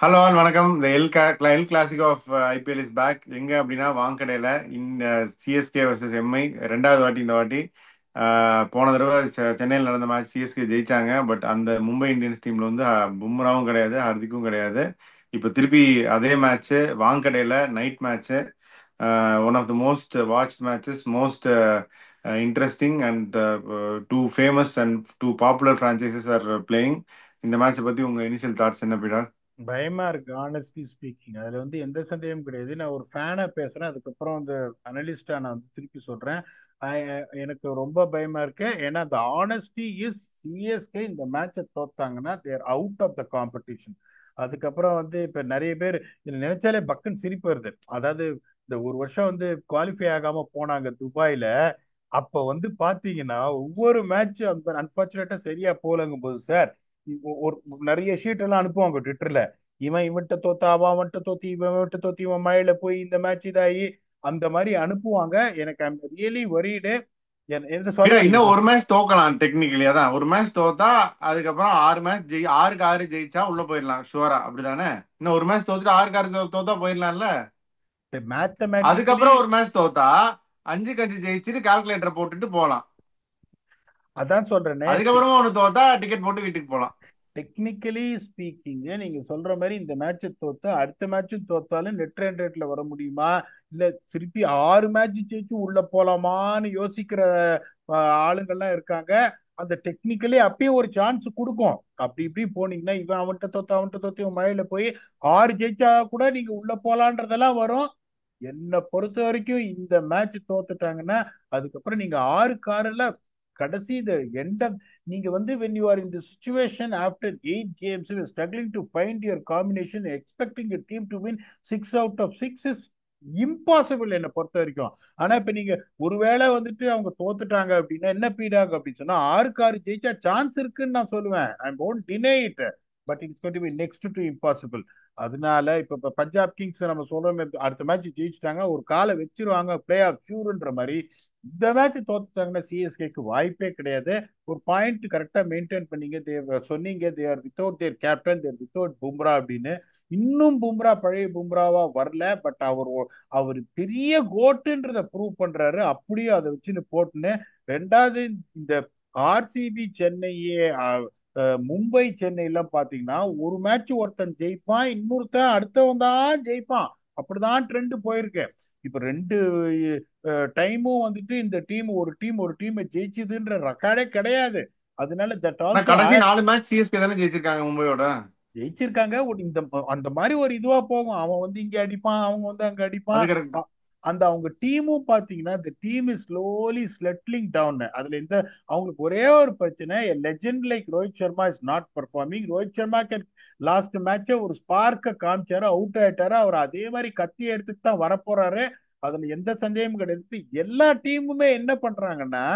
Hello all வணக்கம். இந்த el classic of IPL is back. எங்க அப்படின்னா வாங்கடையில் இந்த சிஎஸ்கே வர்சஸ் எம்ஐ ரெண்டாவது வாட்டி இந்த வாட்டி. போன தடவை சென்னையில் நடந்த மேட்ச் சிஎஸ்கே ஜெயிச்சாங்க. பட் அந்த மும்பை இந்தியன்ஸ் டீம்ல வந்து பும்ராவும் கிடையாது, ஹர்திக்கும் கிடையாது. இப்போ திருப்பி அதே மேட்ச்சு வாங்கடையில் night match. One of the most watch matches, most interesting and two famous and two popular franchises are playing. இந்த மேட்சை பற்றி உங்கள் இனிஷியல் தாட்ஸ் என்ன பீடா? பயமா இருக்கு ஆனஸ்ட்லி ஸ்பீக்கிங். அதுல எந்த சந்தேகமும் கிடையாது. நான் ஒரு ஃபேனா பேசுறேன், அதுக்கப்புறம் அந்த அனலிஸ்டா நான் திருப்பி சொல்றேன். எனக்கு ரொம்ப பயமா இருக்கு. ஏன்னா அந்த ஆனஸ்டி இஸ் சிஎஸ்கே இந்த மேட்சை தோத்தாங்கன்னா தேர் அவுட் ஆஃப் த காம்படிஷன். அதுக்கப்புறம் இப்ப நிறைய பேர் இதை நினைச்சாலே பக்குன்னு சிரிப்பு வருது. அதாவது இந்த ஒரு வருஷம் குவாலிஃபை ஆகாம போனாங்க துபாயில. அப்ப பாத்தீங்கன்னா ஒவ்வொரு மேட்சும் அந்த அன்பார்ச்சுனேட்டா சரியா போலங்கும் போது சார், ஒரு நிறைய ஷீட் எல்லாம் அனுப்புவாங்க ட்விட்டர்ல. இவன்கிட்ட தோத்தா அவன் அவன்கிட்ட தோத்தி இவன்கிட்ட தோத்தி இவன் மழையில போய் இந்த மேட்ச் இதாகி அந்த மாதிரி அனுப்புவாங்க. எனக்கு ஐம் ரியலி வரீடு. எந்த விட சொல்லல நீங்க இன்னும் ஒரு மேட்ச் தோக்கலாம். டெக்னிக்கலி அதான் ஒரு மேட்ச் தோத்தா அதுக்கப்புறம் ஆறு மேட்ச் ஆறுக்கு ஆறு ஜெயிச்சா உள்ள போயிடலாம் ஷுவரா, அப்படிதானே? இன்னும் ஒரு மேட்ச் தோத்துட்டு ஆறுக்கு ஆறு தோத்தா போயிடலாம்ல. மேத்தமேட்டிக்கலி. அதுக்கப்புறம் ஒரு மேட்ச் தோத்தா அஞ்சுக்கு அஞ்சு ஜெயிச்சுட்டு கால்குலேட்டரை போட்டுட்டு போகலாம். அதான் சொல்றேனே. அதுக்கப்புறமா ஒன்று தோத்தா டிக்கெட் போட்டு வீட்டுக்கு போகலாம். டெக்னிக்கலி ஸ்பீக்கிங் நீங்க சொல்ற மாதிரி இந்த மேட்சை தோத்தா அடுத்த மேட்சும் தோத்தாலும் நெட் ரன் ரேட்ல வர முடியுமா? இல்ல திருப்பி ஆறு மேட்ச் ஜெயிச்சு உள்ள போலாமான்னு யோசிக்கிற ஆளுங்கள்லாம் இருக்காங்க. அந்த டெக்னிக்கலி அப்பயும் ஒரு சான்ஸ் கொடுக்கும். அப்படி இப்படி போனீங்கன்னா இவன் அவன்கிட்ட தோத்த அவன்கிட்ட தோத்த இவன் மழையில போய் ஆறு ஜெயிச்சா கூட நீங்க உள்ள போலான்றதெல்லாம் வரும். என்னை பொறுத்த வரைக்கும் இந்த மேட்ச் தோத்துட்டாங்கன்னா அதுக்கப்புறம் நீங்க ஆறுக்கு ஆறுல கடைசி இந்த எண்ட் ஆஃப் நீங்க when you are in the situation after 8 games you are struggling to find your combination expecting a team to win 6 out of 6 is impossible என்னை பொறுத்த வரைக்கும். ஆனா இப்ப நீங்க ஒருவேளை அவங்க தோத்துட்டாங்க அப்படின்னா என்ன பீடாக அப்படின்னு சொன்னா ஆறுக்கு ஆறு ஜெயிச்சா சான்ஸ் இருக்குன்னு நான் சொல்லுவேன். ஐ won't deny it, but it's going to be next to impossible. அதனால இப்ப பஞ்சாப் கிங்ஸ் நம்ம சொல்றோம், அடுத்த மேட்ச் ஜெயிச்சிட்டாங்க ஒரு காலை வச்சிருவாங்க பிளே ஆஃப் ஷூர்ன்ற மாதிரி. இந்த மேட்ச் தோத்துட்டாங்கன்னா சிஎஸ்கேக்கு வாய்ப்பே கிடையாது. ஒரு பாயிண்ட் கரெக்டா மெயின்டைன் பண்ணீங்க. சொன்னீங்க they're without their captain, they're without Bumrah அப்படின்னு. இன்னும் பும்ரா பழைய பும்ராவா வரல. பட் அவர் பெரிய கோட்டுன்றத ப்ரூவ் பண்றாரு. அப்படியே அதை வச்சுன்னு போட்டுன்னு ரெண்டாவது இந்த ஆர்சிபி சென்னையே மும்பை சென்னை எல்லாம் பாத்தீங்கன்னா ஒரு மேட்ச் ஒருத்தன் ஜெயிப்பான், இன்னொருத்தன் அடுத்தவன் தான் ஜெயிப்பான். அப்படிதான் ட்ரெண்ட் போயிருக்கு. இப்ப ரெண்டு டைமும் இந்த டீம் ஒரு டீமை ஜெயிச்சதுன்ற ரெக்கார்டே கிடையாது. அதனால தட் ஆனா ஆல்சோ கடைசி நாலு மேட்ச் சிஎஸ்கே தானே ஜெயிச்சிருக்காங்க மும்பையோட. ஜெயிச்சிருக்காங்க. இந்த அந்த மாதிரி ஒரு இதுவா போகும். அவன் இங்க அடிப்பான், அவங்க அங்க அடிப்பான். அது கரெக்ட். அ- அந்த அவங்க டீமும் பாத்தீங்கன்னா இந்த team is slowly sliding down. அதுல அவங்களுக்கு ஒரே ஒரு பிரச்சனை, legend like Rohit Sharma is not performing. Rohit Sharma last match ஒரு ஸ்பார்க்க காமிச்சாரு, அவுட் ஆயிட்டாரு. அவர் அதே மாதிரி கத்தி எடுத்துட்டு தான் வரப்போறாரு. அதுல எந்த சந்தேகமும் கிடையாது. எல்லா டீமுமே என்ன பண்றாங்கன்னா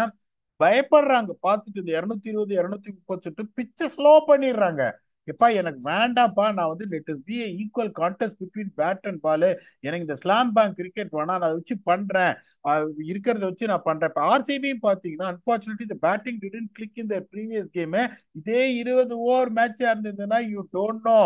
பயப்படுறாங்க. பார்த்துட்டு இந்த 220 230 பிச்சை ஸ்லோ பண்ணிடுறாங்க. எப்பா எனக்கு வேண்டாம்ப்பா, நான் let is be equal contest between bat and ball. எனக்கு இந்த ஸ்லாம் பேங்க் கிரிக்கெட் வேணா, நான் அதை வச்சு பண்றேன். இருக்கிறத வச்சு நான் பண்றேன். இப்போ ஆர்சிபியும் பாத்தீங்கன்னா அன்பார்ச்சுனேட்லி இந்த பேட்டிங் டிடன்ட் கிளிக் இந்த ப்ரீவியஸ் கேம். இதே 20 ஓவர் மேட்சா இருந்ததுன்னா யூ டோன்ட் நோ,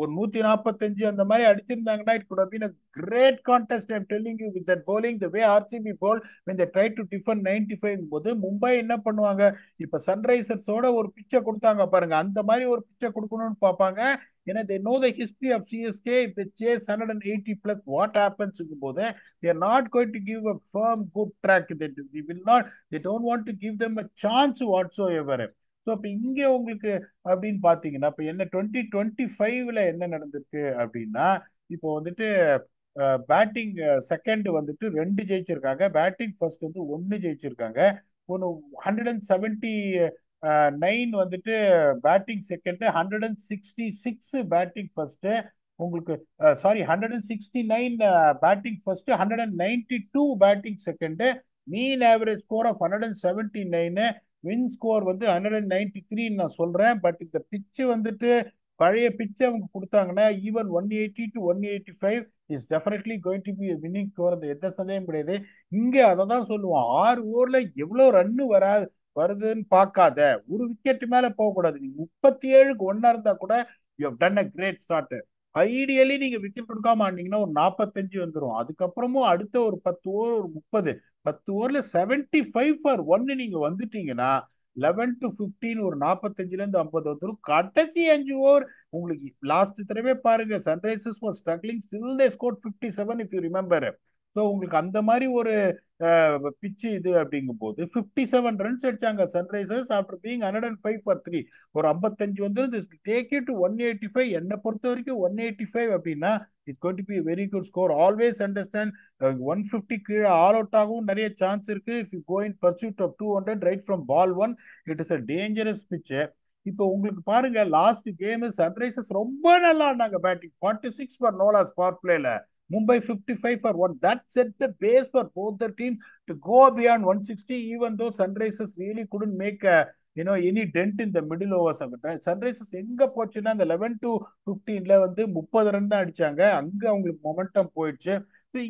ஒரு 145 அந்த மாதிரி அடிச்சிருந்தாங்கன்னா it could have been a great contest. I'm telling you, with that bowling, the way RCB bowl when they tried to defend 95 போது மும்பை என்ன பண்ணுவாங்க? இப்ப சன்ரைசர்ஸோட ஒரு பிச்சை கொடுத்தாங்க பாருங்க, அந்த மாதிரி ஒரு பிச்சை கொடுக்கணும்னு பார்ப்பாங்க. ஏன்னா they know the history of CSK. If they chase 180 plus what happens போது they are not going to give a firm good track. They will not, they don't want to give them a chance whatsoever. So இப்போ இங்கே உங்களுக்கு அப்படின்னு பார்த்தீங்கன்னா இப்போ என்ன 2025ல என்ன நடந்திருக்கு அப்படின்னா இப்போ பேட்டிங் செகண்ட் ரெண்டு ஜெயிச்சிருக்காங்க, பேட்டிங் ஃபர்ஸ்ட் ஒன்னு ஜெயிச்சிருக்காங்க. ஒன்று 179 பேட்டிங் செகண்ட், 166 பேட்டிங் ஃபர்ஸ்ட். உங்களுக்கு sorry 169 batting first, 192 batting second. Mean average score of 179, win score 193 நான் சொல்றேன். பட் இந்த பிச்சு பழைய பிச்சு அவங்க கொடுத்தாங்கன்னா even 180 to 185 is definitely going to B winning score. அந்த எந்த சந்தேகம் கிடையாது. இங்க அதை தான் சொல்லுவோம், 6 ஓவர்ல எவ்வளவு ரன்னு வருதுன்னு பார்க்காத, ஒரு விக்கெட் மேல போக கூடாது. நீ 37க்கு ஒன்னா இருந்தா கூட you have done a great start. Ideally நீங்க விக்கெட் கொடுக்காம ஆனீங்கன்னா ஒரு 45 வந்துடும். அதுக்கப்புறமும் அடுத்த ஒரு 10 ஓவர் ஒரு 30, 10 ஓவர்ல 75 for 1 நீங்க வந்துட்டீங்கன்னா 11 to 15 ஒரு 45ல இருந்து 50 வந்துடும். கடைசி 5 ஓவர் உங்களுக்கு லாஸ்ட் தடவை பாருங்க, Sunrisers was struggling, still they score 57 if you remember. So உங்களுக்கு அந்த மாதிரி ஒரு பிச்சு இது அப்படிங்கும் போது 57 ரன்ஸ் அடிச்சாங்க சன்ரைசர்ஸ் ஆஃப்டர் பீங் 105 for 3. ஒரு 55 வந்து டேக் யூ டு 185. என்னை பொறுத்த வரைக்கும் 185 அப்படின்னா it's going to be very good score. Always understand 150 கீழே ஆல் அவுட் ஆகவும் நிறைய சான்ஸ் இருக்கு. If you go in pursuit of 200 right from ball one, it is a dangerous pitch. இப்போ உங்களுக்கு பாருங்க, லாஸ்ட் கேம் சன்ரைசர்ஸ் ரொம்ப நல்லா ஆடினாங்க பேட்டிங், 46 ஃபார் நோலாஸ் பவர் பிளேல. Mumbai 55 for 1. That set the base for both the teams to go beyond 160, even though Sunrisers really couldn't make any dent in the middle overs of it. Sunrisers எங்க போச்சுன்னா அந்த 11 to 15ல வந்து 30 run தான் அடிச்சாங்க. அங்க அவங்களுக்கு momentum போயிடுச்சு.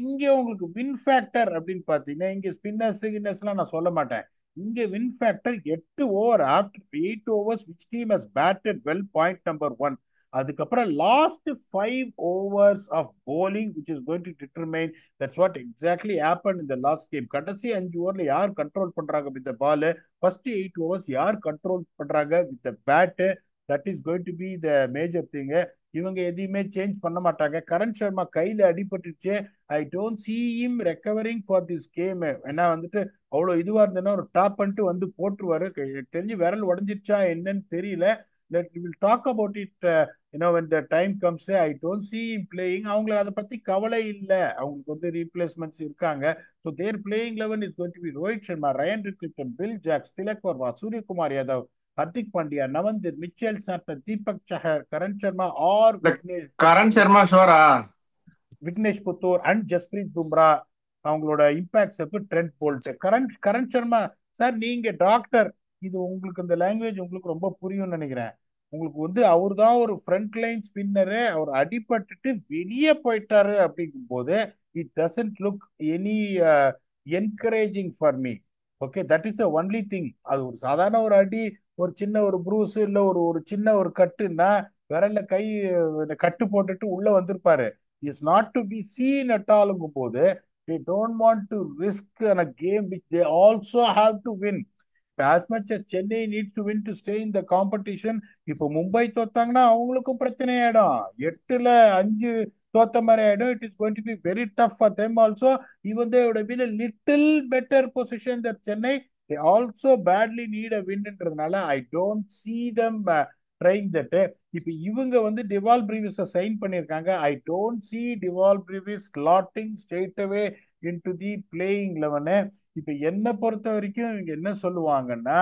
இங்க உங்களுக்கு வின் ஃபேக்டர் அப்படின்னு பாத்தீங்கன்னா, இங்க ஸ்பின்னர்ஸ் கின்னர்ஸ்லாம் நான் சொல்ல மாட்டேன். இங்க win factor 8 over, after 8 overs which team has batted well, point number 1. அதுக்கப்புறம் last 5 overs of bowling which is going to determine, that's what exactly happened in the last game. கடைசி 5 ஓவர்ல யார் கண்ட்ரோல் பண்றாங்க with ball, first 8 overs யார் control பண்றாங்க with bat, that is going to be the major thing. இவங்க எதையுமே change பண்ண மாட்டாங்க. கரண் சர்மா கையில அடிபட்டுச்சு. I don't see him recovering for this game. ஏன்னா வந்துட்டு அவ்வளவு இதுவா இருந்ததுன்னா ஒரு டாப் பண்ணிட்டு வந்து போட்டுருவாரு. எனக்கு தெரிஞ்சு விரல் உடஞ்சிருச்சா என்னன்னு தெரியல. Let we will talk about it when the time comes. I don't see him playing. அவங்களுக்கு அதை பத்தி கவலை இல்லை. அவங்களுக்கு வந்து ரீப்ளேஸ்மெண்ட்ஸ் இருக்காங்க. So their playing 11 is going to be Rohit Sharma, Ryan Rickelton, Will Jacks, Tilak Varma, Suryakumar Yadav, Hardik Pandya, நவந்தீர், Mitchell Santner, Deepak Chahar, Karan Sharma are இந்த கரண் சர்மா ஷோரா? விக்னேஷ் புத்தூர் அண்ட் ஜஸ்பிரீத் பும்ரா. அவங்களோட இம்பாக்ட்ஸ் அப்ப Trent Boult, Karan Sharma. Sir நீங்க டாக்டர், இது உங்களுக்கு இந்த லாங்குவேஜ் உங்களுக்கு ரொம்ப புரியும்னு நினைக்கிறேன். உங்களுக்கு வந்து அவர் தான் ஒரு ஃப்ரண்ட் லைன் ஸ்பின்னரு, அவர் அடிபட்டுட்டு வெளியே போயிட்டாரு அப்படிங்கும் போது it doesn't look any encouraging for me. Okay, that is the only thing. அது ஒரு சாதாரண ஒரு அடி, ஒரு சின்ன ஒரு ப்ரூஸ், இல்ல ஒரு ஒரு சின்ன ஒரு கட்டுன்னா விரல்ல கை கட்டு போட்டுட்டு உள்ள வந்திருப்பாரு. Is not to be seen at ஆல்ங்கும் போது they don't want to risk on a game which they also have to win. As much as Chennai needs to win to stay in the competition, இப்போ மும்பை தோத்தாங்கன்னா அவங்களுக்கும் பிரச்சனை ஆயிடும். 8ல 5 தோத்த மாதிரி ஆயிடும். It is going to be very tough for them also. Even they would have been a little better position than Chennai, they also badly need a win-ன்றதுனால I don't see them trying that. இப்ப இவங்க வந்து டிவால் பிரீவிஸ sign பண்ணிருக்காங்க. I don't see டிவால் Brevis slotting straight away into the playing 11. இப்ப என்ன பொறுத்த வரைக்கும் இவங்க என்ன சொல்லுவாங்கன்னா,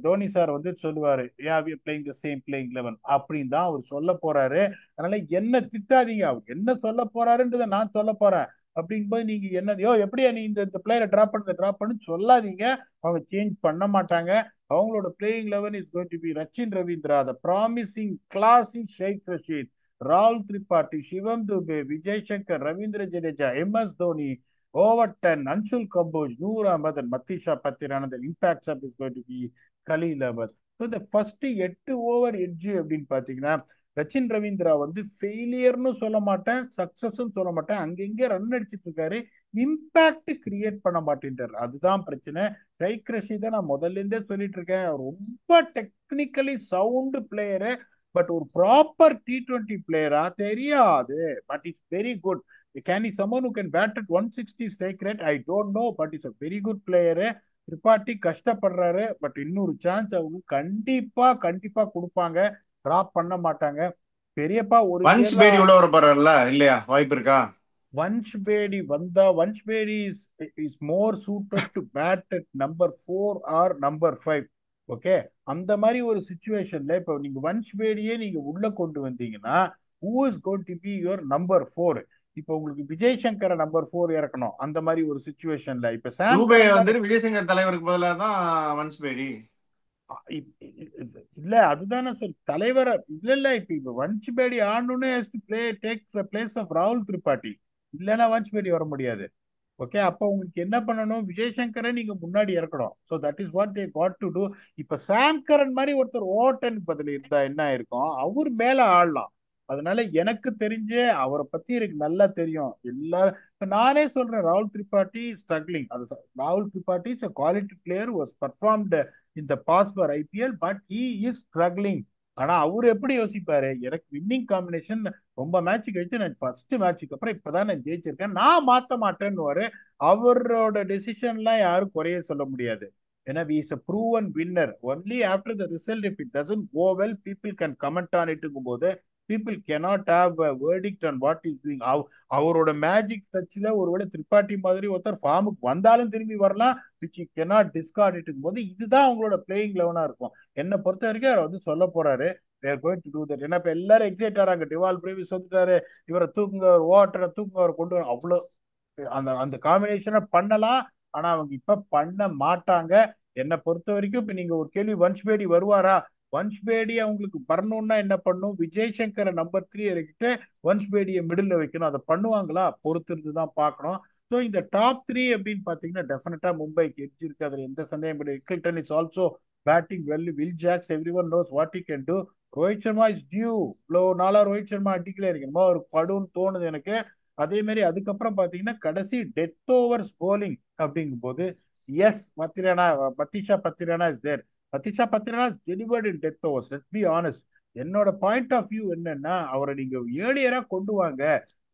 தோனி சார் வந்து சொல்லுவாரு, yeah we are playing the same playing 11 அப்படின்னு தான் அவர் சொல்ல போறாரு. அதனால என்ன திட்டாதீங்க, அவர் என்ன சொல்ல போறாருன்றத நான் சொல்ல போறேன். அப்படிங்கும்போது நீங்க என்னதையோ எப்படியா நீ இந்த பிளேயரை டிராப் பண்ணு சொல்லாதீங்க. அவங்க சேஞ்ச் பண்ண மாட்டாங்க. அவங்களோட playing 11 is going to be Rachin Ravindra, the promising classic Shaik Rasheed, ராகுல் Tripathi, Shivam Dube, Vijay Shankar, Ravindra Jadeja, MS Dhoni, Overton, Anshul Kamboj, Noor Ahmad and Matheesha Pathirana. Impact of is going to be Khaleel Ahmed. So இந்த ஃபர்ஸ்ட் 8 ஓவர் எட்ஜ் அப்படின்னு பாத்தீங்கன்னா, ரச்சின் ரவீந்திரா வந்து ஃபெயிலியர்னு சொல்ல மாட்டேன், சக்சஸ்ன்னு சொல்ல மாட்டேன். அங்கங்க ரன் அடிச்சிட்டு இருக்காரு, இம்பாக்ட் கிரியேட் பண்ண மாட்டேன்றார். அதுதான் பிரச்சனை. ஷைக் ரஷீதை நான் முதல்ல இருந்தே சொல்லிட்டு இருக்கேன், ரொம்ப டெக்னிக்கலி சவுண்ட் பிளேயரு, பட் ஒரு ப்ராப்பர் T20 பிளேயரா தெரியாது. But it's very good. Can is someone who can bat at 160 strike rate? I don't know, but is a very good player. Tripathi கஷ்டப்படுறாரு, பட் இன்னொரு சான்ஸ் அவங்க கண்டிப்பா கண்டிப்பா கொடுப்பாங்க, டிராப் பண்ண மாட்டாங்க. பெரியப்பா ஒரு வன்ஷ் இயர் பேடி தான். உள்ள வர போறாருல்ல, இல்லையா? வாய்ப்பு இருக்கா? வன்ஷ் பேடி வந்தா, Vansh Bedi is more suited to bat at number 4 or number 5. Okay, அந்த மாதிரி ஒரு சுச்சுவேஷன்ல இப்ப நீங்க வன்ஷ் பேடியே நீங்க உள்ள கொண்டு வந்தீங்கன்னா who is going to be your number 4? இப்ப உங்களுக்கு விஜய் சங்கரை நம்பர் 4 இறக்கணும். அந்த மாதிரி ஒரு சுச்சுவேஷன்ல இப்ப சாம் தூபே கரன் மாதிரி. வந்துட்டு விஜயசங்கர் தலைவருக்கு பதிலாக தான் வன்ஷ் பேடி. இல்ல அதுதானே சார் தலைவர். இல்ல இல்ல இப்ப வன்ஷ் பேடி ஆடணும்னே play take the place of ராகுல் திரிபாட்டி. இல்லைன்னா வன்ஷ் பேடி வர முடியாது. ஓகே, அப்ப உங்களுக்கு என்ன பண்ணணும், விஜய் சங்கரை நீங்க முன்னாடி இறக்கணும். So that is what they got to do. இப்ப சாம் கரன் மாதிரி ஒருத்தர் ஓட்டனுக்கு பதில் இருந்தா என்ன இருக்கும், அவர் மேல ஆடலாம். அதனால எனக்கு தெரிஞ்ச அவரை பத்தி எனக்கு நல்லா தெரியும். எல்லாரும் இப்ப நானே சொல்றேன், ராகுல் திரிபாட்டி ஸ்ட்ரகிளிங். ராகுல் Tripathi is a quality player who has performed in the past for IPL, but he is struggling. ஆனா அவர் எப்படி யோசிப்பாரு, எனக்கு வின்னிங் காம்பினேஷன் ரொம்ப மேட்ச் கழிச்சு நான் ஃபர்ஸ்ட் மேட்சுக்கு அப்புறம் இப்பதான் நான் ஜெயிச்சிருக்கேன், நான் மாத்த மாட்டேன்னு அவரோட டெசிஷன்லாம் யாரும் குறைய சொல்ல முடியாது. ஏன்னா he is a proven winner. Only after the result, if it doesn't go well, people can comment on it போது people cannot have a verdict on what is doing. அவரோட மேஜிக் டச்ல ஒருவேளை திரிபாட்டி மாதிரி ஒருத்தர் ஃபார்முக்கு வந்தாலும் திரும்பி வரலாம், which you cannot discard it போது இதுதான் அவங்களோட பிளேயிங் லெவனா இருக்கும். என்னை பொறுத்த வரைக்கும் அவர் சொல்ல போறாரு they are going to do that. ஏன்னா இப்ப எல்லாரும் எக்ஸைட் ஆறாங்க, டிவால் பிரேவிஸ் வந்துட்டாரு, இவரை தூக்குங்க, ஓட்டரை தூக்குங்க, அவரை கொண்டு வர அவ்வளவு அந்த அந்த காம்பினேஷனை பண்ணலாம். ஆனா அவங்க இப்ப பண்ண மாட்டாங்க. என்னை பொறுத்த வரைக்கும் இப்ப நீங்க ஒரு கேள்வி, வன்ஷ் பேடி வருவாரா, வன்ஷ் பேடி அவங்களுக்கு வரணும்னா என்ன பண்ணும், விஜய் சங்கரை நம்பர் 3 இறக்கிட்டு வன்ஷ் பேடியை மிடில் வைக்கணும். அதை பண்ணுவாங்களா, பொறுத்திருந்து தான் பார்க்கணும். ஸோ இந்த டாப் 3 அப்படின்னு பாத்தீங்கன்னா டெஃபினட்டா மும்பைக்கு எட்ஜ் இருக்கு, அதுல எந்த சந்தேகம் இல்லை. Hilton is also batting well, Will Jacks every one knows what he can do. Rohit Sharma is due. இவ்வளோ நாளா ரோஹித் சர்மா அடிக்கல, இருக்கணுமா ஒரு படுன்னு தோணுது எனக்கு. அதே மாதிரி அதுக்கப்புறம் பாத்தீங்கன்னா கடைசி டெத் ஓவர்ஸ் போலிங் அப்படிங்கும் போது எஸ் Pathirana, Matheesha Pathirana is there. Matheesha Pathirana delivered in death overs. Let be honest. என்னோட பாயிண்ட் ஆஃப் வியூ என்னன்னா, அவரை நீங்க ஏழியரா கொண்டு வாங்க,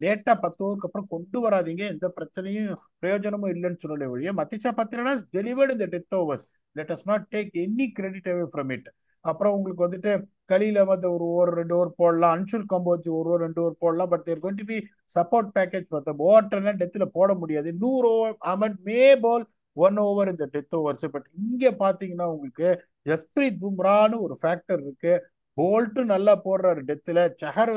லேட்டா 10 ஓவருக்கு அப்புறம் கொண்டு வராதீங்க, எந்த பிரச்சனையும் பிரயோஜனமும் இல்லைன்னு சொல்லல ஒழிய, மத்திஷா பத்திரானா டெலிவர்ட் இந்த death overs. Let us not take any credit away from it. அப்புறம் உங்களுக்கு கலியில ஒரு ஓவர் 2 ஓவர் போடலாம், அன்சுல் கம்போஜ் 1 ஓவர் 2 ஓவர் போடலாம், but they're going to be support package for ஓவர்லாம் டெத்ல போட முடியாது. 100 ஓவர் அமட் மே பால் 1 ஓவர் இந்த டெத் ஓவர்ஸ். பட் இங்க பாத்தீங்கன்னா உங்களுக்கு ஜஸ்பிரீத் பும்ரான்னு ஒரு ஃபேக்டர் இருக்கு. போல்ட் நல்லா போடுறாரு டெத்ல, சஹர்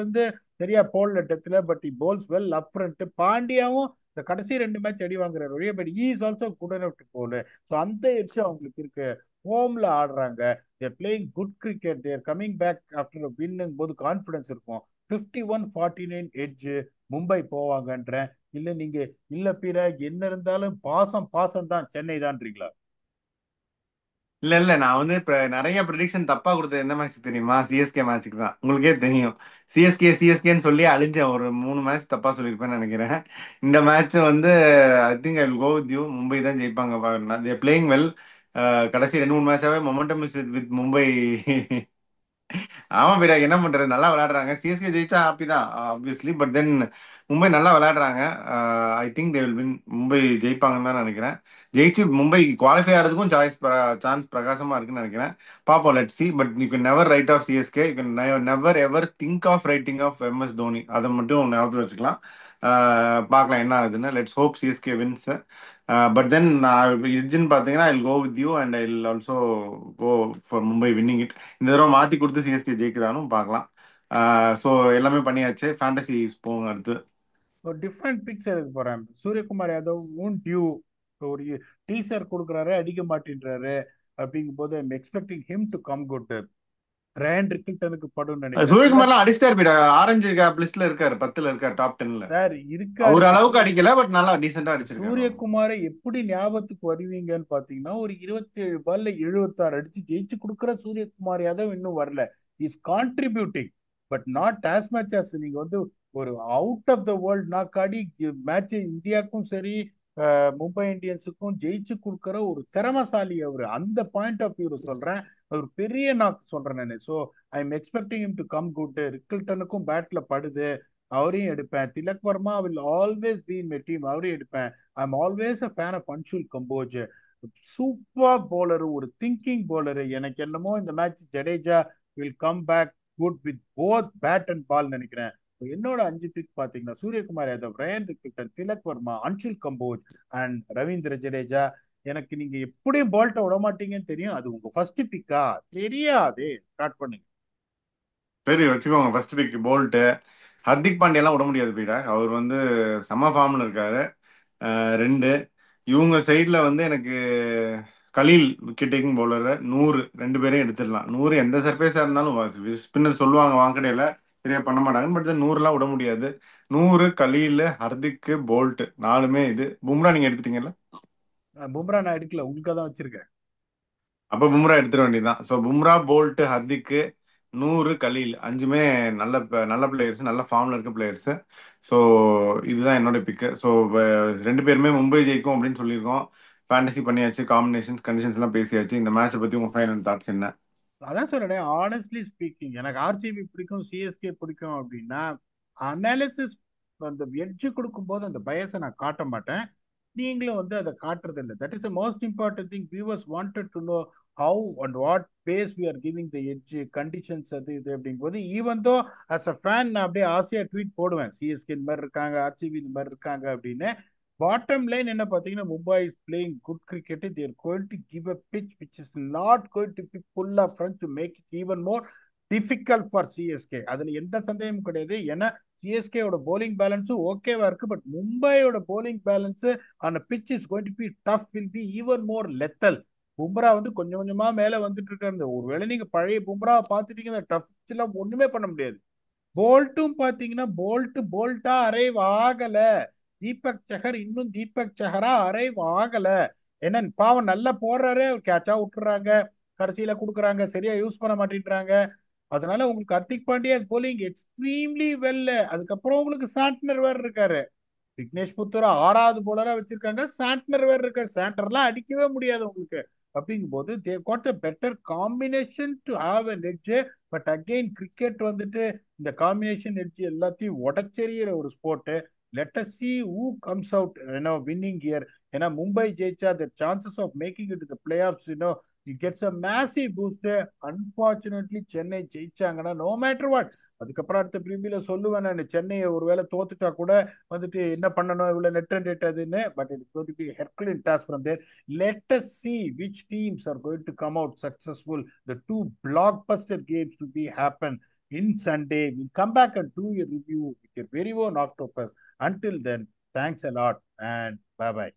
சரியா போடல டெத்ல, but bowls well up front. பாண்டியாவும் இந்த கடைசி 2 மேட்ச் அடி வாங்குறாரு ஒழிய, but he is also good enough to bowl. So அந்த எட்ஜ் அவங்களுக்கு இருக்கு. ஹோம்ல ஆடுறாங்க, they're playing good cricket, they're coming back after வின்னும் போது கான்பிடன்ஸ் இருக்கும். 51-49 எட்ஜ் மும்பை போவாங்கன்ற. இல்ல நீங்க இல்ல பிற என்ன இருந்தாலும் பாசம் பாசம் தான், சென்னை தான்றீங்களா? இல்ல இல்ல, நான் இப்ப நிறைய ப்ரெடிக்ஷன் தப்பா கொடுத்தது எந்த மேட்ச் தெரியுமா? சிஎஸ்கே மேட்ச்சுக்கு தான். உங்களுக்கே தெரியும், சிஎஸ்கே சிஎஸ்கேன்னு சொல்லி அழிஞ்சேன். ஒரு 3 மேட்ச் தப்பா சொல்லியிருப்பேன்னு நினைக்கிறேன். இந்த match I think I will go with you. Mumbai தான் ஜெயிப்பாங்க. They playing well. கடைசி 2 3 மேட்சாவே மொமெண்டம் இஸ் வித் மும்பை. ஆமா பீடா, என்ன பண்றது, நல்லா விளையாடுறாங்க. சிஎஸ்கே ஜெயிச்சா ஹாப்பி தான் ஆப்வியஸ்லி, பட் தென் மும்பை நல்லா விளையாடுறாங்க. I think they will win. Mumbai ஜெயிப்பாங்கன்னு தான் நினைக்கிறேன். ஜெயிச்சு மும்பை குவாலிஃபை ஆகிறதுக்கும் சான்ஸ் பிரகாசமா இருக்குன்னு நினைக்கிறேன். பாப்போம், let see. But you can never write off CSK, you can never ever think of writing off MS Dhoni. அதை மட்டும் ஞாபகத்தில் வச்சுக்கலாம். பார்க்கலாம் என்ன ஆகுதுன்னு. Let's hope CSK wins. But then எட்ஜின்னு பார்த்தீங்கன்னா I will go with you and I will also go for Mumbai winning it. இந்த தடவை மாற்றி கொடுத்து சிஎஸ்கே ஜெயிக்குதானும் பார்க்கலாம். ஸோ எல்லாமே பண்ணியாச்சு. ஃபேண்டசி போங்க அடுத்து. ஒரு டிஃப்ரெண்ட் பிக்சர் இருக்கு போறேன். சூரியகுமார் யாதவ் டியூ ஒரு டீசர் கொடுக்குறாரு, அடிக்க மாட்டேன்றாரு. அப்படிங்கும் போது I'm expecting him to come good. Ryan ரிக்கில்டனுக்கு படும் நினைக்கிறேன். சூரியகுமார்லாம் அடிச்சிட்டாரு போயிடா. ஆரஞ்சு கேப் லிஸ்ட்ல இருக்காரு, 10ல இருக்காரு, டாப் 10ல. சார் இருக்காரு. அவர் அளவுக்கு அடிக்கல, பட் நல்லா டீசெண்டா அடிச்சிருக்காரு. சூரியகுமாரை எப்படி ஞாபகத்துக்கு வருவீங்கன்னு பாத்தீங்கன்னா, ஒரு 27 பால்ல 76 அடிச்சு ஜெயிச்சு கொடுக்குற சூரியகுமார் யாதவ் இன்னும் வரல. Is contributing but not as much as நீங்க ஒரு அவுட் ஆஃப் த வேர்ல்ட் நாக்காடி மேட்ச் இந்தியாவுக்கும் சரி மும்பை இந்தியன்ஸுக்கும் ஜெயிச்சு கொடுக்குற ஒரு திறமசாலி அவரு. அந்த பாயிண்ட் ஆஃப் வியூ சொல்றேன், ஒரு பெரிய நாக்கு சொல்றேன் நான். So I am expecting him to come good. ரிக்கில்டனுக்கும் பேட்ல படுது, அவரையும் எடுப்பேன். Tilak Varma will always be in my team, அவரையும் எடுப்பேன். I am always a fan of Anshul Kamboj. Super bowler, ஒரு திங்கிங் போலரு. எனக்கு என்னமோ இந்த மேட்ச் Jadeja will come back good with both bat and ball நினைக்கிறேன். என்னோட 5 பிக் பாத்தீங்கன்னா Suryakumar Yadav, Ryan Rickelton, Tilak Varma, Anshul Kamboj and Ravindra Jadeja. எனக்கு நீங்க எப்படியும் பால்ட்ட விட மாட்டீங்கன்னு தெரியும். அது உங்க ஃபர்ஸ்ட் பிக்கா தெரியாது. ஸ்டார்ட் பண்ணுங்க. சரி வச்சுக்கோங்க. First pick Boult. ஹர்திக் பாண்டியெல்லாம் விட முடியாது பீடா. அவர் செம ஃபார்ம்ல இருக்காரு. 2 இவங்க சைடில் எனக்கு கலீல் விக்கெட் டேக்கிங் பவுலர் 100. 2 பேரையும் எடுத்துடலாம். 100 எந்த சர்ஃபேஸாக இருந்தாலும் ஸ்பின்னர் சொல்லுவாங்க வாங்கடையில் சரியா பண்ண மாட்டாங்க, பட் 100லாம் விட முடியாது. 100 கலீல், ஹர்திக், போல்ட் 4மே இது. பும்ரா நீங்கள் எடுத்துட்டீங்கல்ல? பும்ரா நான் எடுக்கல, உங்களுக்காக தான் வச்சிருக்கேன். அப்போ பும்ரா எடுத்துட வேண்டியதுதான். ஸோ பும்ரா, போல்ட், ஹர்திக், நூறு, கலீல் அஞ்சுமே நல்ல பிளேயர்ஸ், நல்ல ஃபார்ம்ல இருக்க பிளேயர்ஸ். ஸோ இதுதான் என்னோட பிக்கு. ஸோ ரெண்டு பேருமே மும்பை ஜெயிக்கும் அப்படின்னு சொல்லியிருக்கோம். ஃபேண்டசி பண்ணியாச்சு, காம்பினேஷன்ஸ் கண்டிஷன்ஸ் எல்லாம் பேசியாச்சு. இந்த மேட்சை பத்தி உங்க ஃபைனல் தாட்ஸ் என்ன? அதான் சொல்றேன், ஆனஸ்ட்லி ஸ்பீக்கிங் எனக்கு ஆர்சிபி பிடிக்கும், சிஎஸ்கே பிடிக்கும் அப்படின்னா அனாலிசிஸ் அந்த எட்ஜ் கொடுக்கும்போது அந்த பயத்தை நான் காட்ட மாட்டேன். நீங்களும் வந்து அதை காட்டுறது இல்லை. That is the most important thing. Viewers wanted to know how and what pace we are giving the edge conditions அது இது அப்படிங்கும்போது even though as a fan நான் அப்படியே ஆசையா ட்வீட் போடுவேன், சிஎஸ்கே இந்த மாதிரி இருக்காங்க, ஆர்சிபி இந்த மாதிரி இருக்காங்க அப்படின்னு. பாட்டம் லைன் என்ன பார்த்தீங்கன்னா, Mumbai is playing good cricket. They're going to give a pitch which is not going to be full of front to make it even more difficult for CSK. அதுல எந்த சந்தேகமும் கிடையாது. ஏன்னா சிஎஸ்கேயோட போலிங் பேலன்ஸும் ஓகேவா இருக்கு, பட் மும்பையோட போலிங் பேலன்ஸ் அந்த pitch is going to be tough, will be even more lethal. Bumrah வந்து கொஞ்சம் கொஞ்சமா மேல வந்துட்டு இருக்காரு. ஒருவேளை நீங்க பழைய பும்ராவை பார்த்துட்டீங்கன்னா டஃப் எல்லாம் ஒண்ணுமே பண்ண முடியாது. போல்ட்டும் பாத்தீங்கன்னா போல்ட்டா அரைவ் ஆகல. தீபக் சஹர் இன்னும் தீபக் சஹரா அரைவ் ஆகல. என்ன பாவம் நல்லா போடுறாரு, கேட்சா விட்டுறாங்க, கடைசியில கொடுக்குறாங்க, சரியா யூஸ் பண்ண மாட்டேன்றாங்க. அதனால உங்களுக்கு Hardik Pandya bowling extremely well. அதுக்கப்புறம் உங்களுக்கு சாண்ட்னர் வேற இருக்காரு. விக்னேஷ் புத்தூர் ஆறாவது போலரா வச்சிருக்காங்க, சாண்ட்னர் வேற இருக்காரு. சாண்டர்லாம் அடிக்கவே முடியாது உங்களுக்கு. அப்படிங்கும்போது they got a better combination to have an edge. But again cricket வந்துட்டு இந்த காம்பினேஷன் எட்ஜ் எல்லாத்தையும் உடச்செறிகிற ஒரு sport. Let us see who comes out winning here. ஏன்னா மும்பை ஜெயிச்சா the chances of making it to the playoffs it gets a massive boost. Unfortunately Chennai ஜெயிச்சாங்கன்னா no matter what, அதுக்கப்புறம் அடுத்த பிரீமியில சொல்லுவேன் நான், சென்னையை ஒருவேளை தோத்துட்டா கூட வந்துட்டு என்ன பண்ணணும், இவ்வளவு நெட் ரன் ரேட் அதுன்னு. But it's going to be Herculean task from there. Let us see which teams are going to come out successful. The two blockbuster games to be happen in Sunday. We'll come back and do a review with your very own Octopus. Until then, thanks a lot and bye bye.